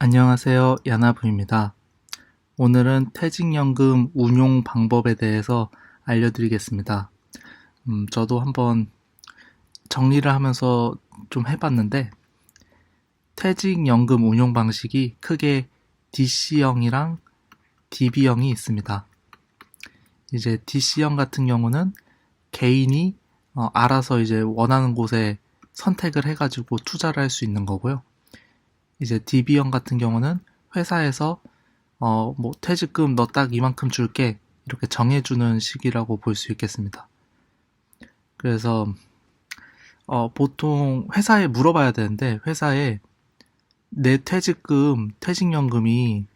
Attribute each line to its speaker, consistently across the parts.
Speaker 1: 안녕하세요. 야나부입니다. 오늘은 퇴직연금 운용 방법에 대해서 알려드리겠습니다. 저도 한번 정리를 하면서 좀 해봤는데, 퇴직연금 운용 방식이 크게 DC형이랑 DB형이 있습니다. 이제 DC형 같은 경우는 개인이 알아서 이제 원하는 곳에 선택을 해가지고 투자를 할 수 있는 거고요. 이제 DB형 같은 경우는 회사에서 뭐 퇴직금 너 딱 이만큼 줄게 이렇게 정해주는 식이라고 볼 수 있겠습니다. 그래서 보통 회사에 물어봐야 되는데, 회사에 내 퇴직연금이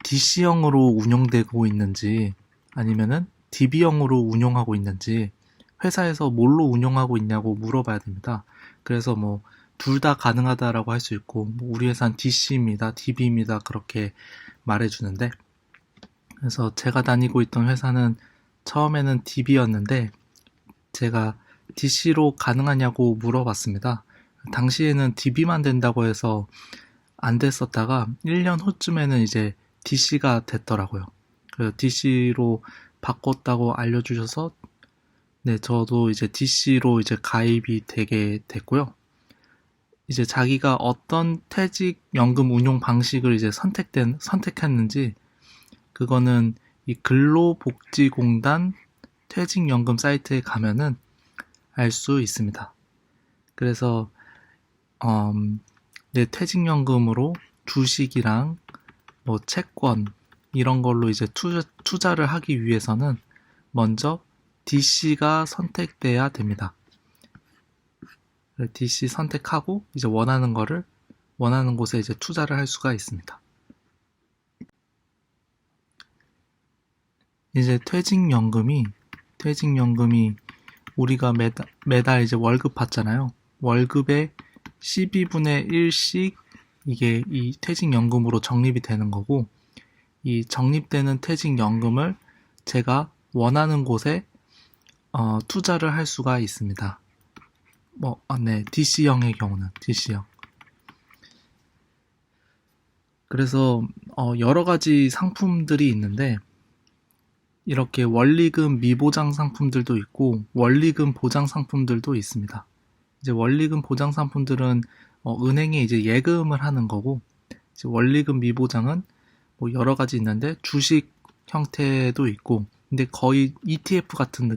Speaker 1: DC형으로 운영되고 있는지 아니면은 DB형으로 운영하고 있는지, 회사에서 뭘로 운영하고 있냐고 물어봐야 됩니다. 그래서 뭐 둘 다 가능하다라고 할 수 있고, 뭐 우리 회사는 DC입니다, DB입니다 그렇게 말해주는데, 그래서 제가 다니고 있던 회사는 처음에는 DB였는데 제가 DC로 가능하냐고 물어봤습니다. 당시에는 DB만 된다고 해서 안 됐었다가 1년 후쯤에는 이제 DC가 됐더라고요. 그래서 DC로 바꿨다고 알려주셔서 네, 저도 이제 DC로 이제 가입이 되게 됐고요. 이제 자기가 어떤 퇴직연금 운용 방식을 이제 선택했는지, 그거는 이 근로복지공단 퇴직연금 사이트에 가면은 알 수 있습니다. 그래서 내 퇴직연금으로 주식이랑 뭐 채권 이런 걸로 이제 투자를 하기 위해서는 먼저 DC가 선택돼야 됩니다. DC 선택하고 이제 원하는 곳에 이제 투자를 할 수가 있습니다. 이제 퇴직연금이 우리가 매달 이제 월급 받잖아요. 월급의 12분의 1씩 이게 이 퇴직연금으로 적립이 되는 거고, 이 적립되는 퇴직연금을 제가 원하는 곳에 투자를 할 수가 있습니다. 네, DC형의 경우는 DC형. 그래서 여러 가지 상품들이 있는데, 이렇게 원리금 미보장 상품들도 있고 원리금 보장 상품들도 있습니다. 이제 원리금 보장 상품들은 은행에 이제 예금을 하는 거고, 이제 원리금 미보장은 뭐 여러 가지 있는데 주식 형태도 있고, 근데 거의 ETF 같은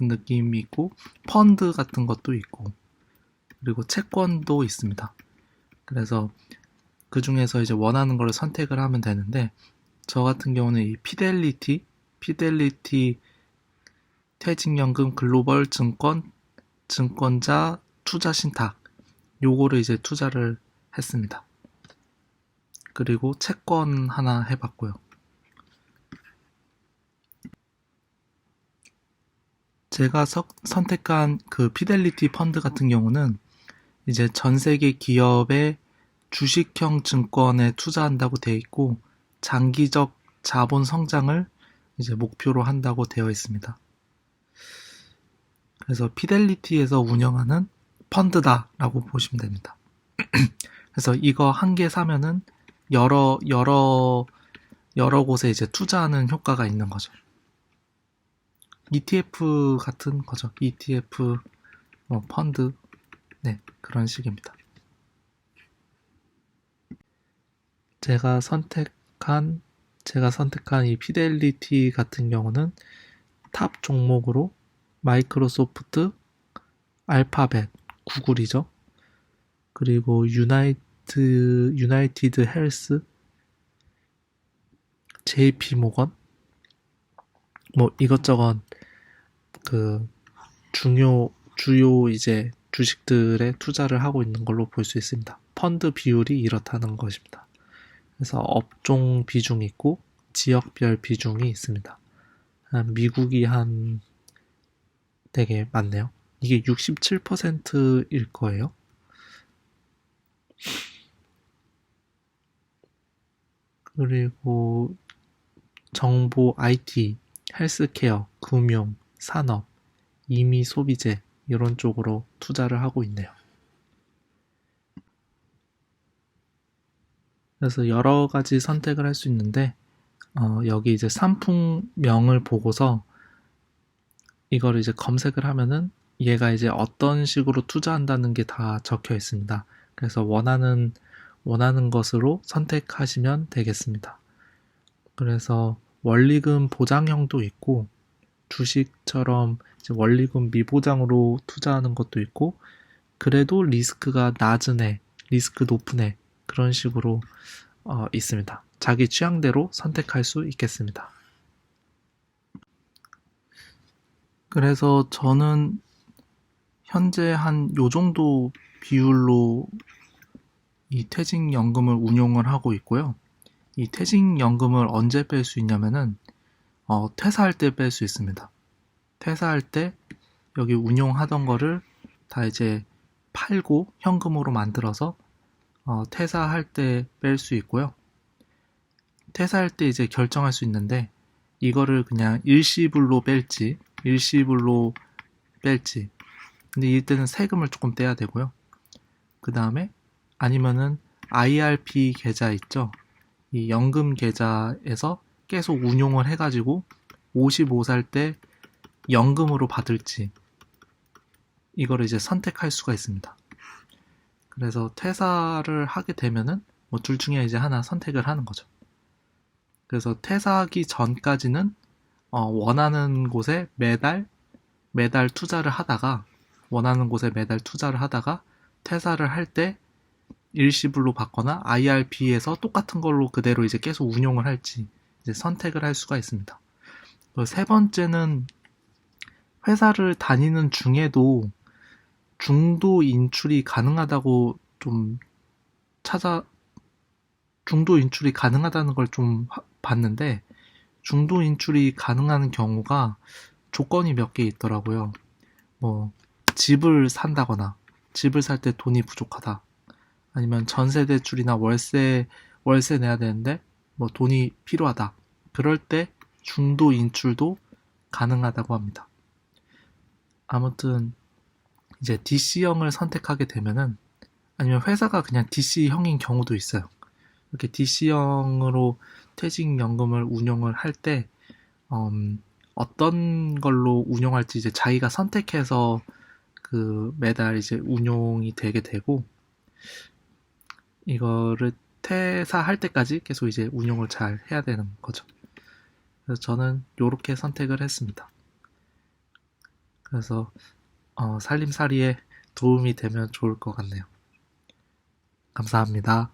Speaker 1: 느낌이 있고, 펀드 같은 것도 있고, 그리고 채권도 있습니다. 그래서 그 중에서 이제 원하는 걸 선택을 하면 되는데, 저 같은 경우는 이 피델리티 퇴직연금 글로벌 증권자 투자 신탁, 요거를 이제 투자를 했습니다. 그리고 채권 하나 해봤고요. 제가 선택한 그 피델리티 펀드 같은 경우는 이제 전 세계 기업의 주식형 증권에 투자한다고 되어 있고, 장기적 자본 성장을 이제 목표로 한다고 되어 있습니다. 그래서 피델리티에서 운영하는 펀드다라고 보시면 됩니다. 그래서 이거 한 개 사면은 여러 곳에 이제 투자하는 효과가 있는 거죠. ETF 같은 거죠. ETF, 펀드, 네, 그런 식입니다. 제가 선택한 이 피델리티 같은 경우는 탑 종목으로 마이크로소프트, 알파벳, 구글이죠. 그리고 유나이티드 헬스, JP 모건, 뭐 이것저것 그 주요 이제 주식들에 투자를 하고 있는 걸로 볼 수 있습니다. 펀드 비율이 이렇다는 것입니다. 그래서 업종 비중이 있고 지역별 비중이 있습니다. 미국이 되게 많네요. 이게 67%일 거예요. 그리고 정보, IT, 헬스케어, 금융, 산업, 임의 소비재 이런 쪽으로 투자를 하고 있네요. 그래서 여러 가지 선택을 할 수 있는데, 여기 이제 상품명을 보고서 이거를 이제 검색을 하면은 얘가 이제 어떤 식으로 투자한다는 게 다 적혀 있습니다. 그래서 원하는 것으로 선택하시면 되겠습니다. 그래서 원리금 보장형도 있고, 주식처럼 이제 원리금 미보장으로 투자하는 것도 있고, 그래도 리스크가 낮은 애, 리스크 높은 애, 그런 식으로 있습니다. 자기 취향대로 선택할 수 있겠습니다. 그래서 저는 현재 한 요 정도 비율로 이 퇴직연금을 운용을 하고 있고요. 이 퇴직연금을 언제 뺄 수 있냐면은 퇴사할 때 뺄 수 있습니다. 퇴사할 때 여기 운용하던 거를 다 이제 팔고 현금으로 만들어서 퇴사할 때 뺄 수 있고요. 퇴사할 때 이제 결정할 수 있는데 이거를 그냥 일시불로 뺄지 일시불로 뺄지, 근데 이때는 세금을 조금 떼야 되고요. 그 다음에 아니면은 IRP 계좌 있죠. 이 연금 계좌에서 계속 운용을 해가지고 55살 때 연금으로 받을지, 이거를 이제 선택할 수가 있습니다. 그래서 퇴사를 하게 되면은 뭐 둘 중에 이제 하나 선택을 하는 거죠. 그래서 퇴사하기 전까지는 원하는 곳에 매달 투자를 하다가, 원하는 곳에 매달 투자를 하다가 퇴사를 할 때 일시불로 받거나 IRP에서 똑같은 걸로 그대로 이제 계속 운용을 할지 이제 선택을 할 수가 있습니다. 세 번째는 회사를 다니는 중에도 중도 인출이 가능하다고 좀 중도 인출이 가능하다는 걸 좀 봤는데, 중도 인출이 가능한 경우가 조건이 몇 개 있더라고요. 뭐 집을 산다거나, 집을 살 때 돈이 부족하다, 아니면 전세 대출이나 월세 내야 되는데 뭐 돈이 필요하다, 그럴 때 중도 인출도 가능하다고 합니다. 아무튼 이제 DC형을 선택하게 되면은, 아니면 회사가 그냥 DC형인 경우도 있어요. 이렇게 DC형으로 퇴직연금을 운용을 할 때 어떤 걸로 운용할지 이제 자기가 선택해서 그 매달 이제 운용이 되게 되고, 이거를 퇴사할 때까지 계속 이제 운용을 잘 해야 되는 거죠. 그래서 저는 요렇게 선택을 했습니다. 그래서 살림살이에 도움이 되면 좋을 것 같네요. 감사합니다.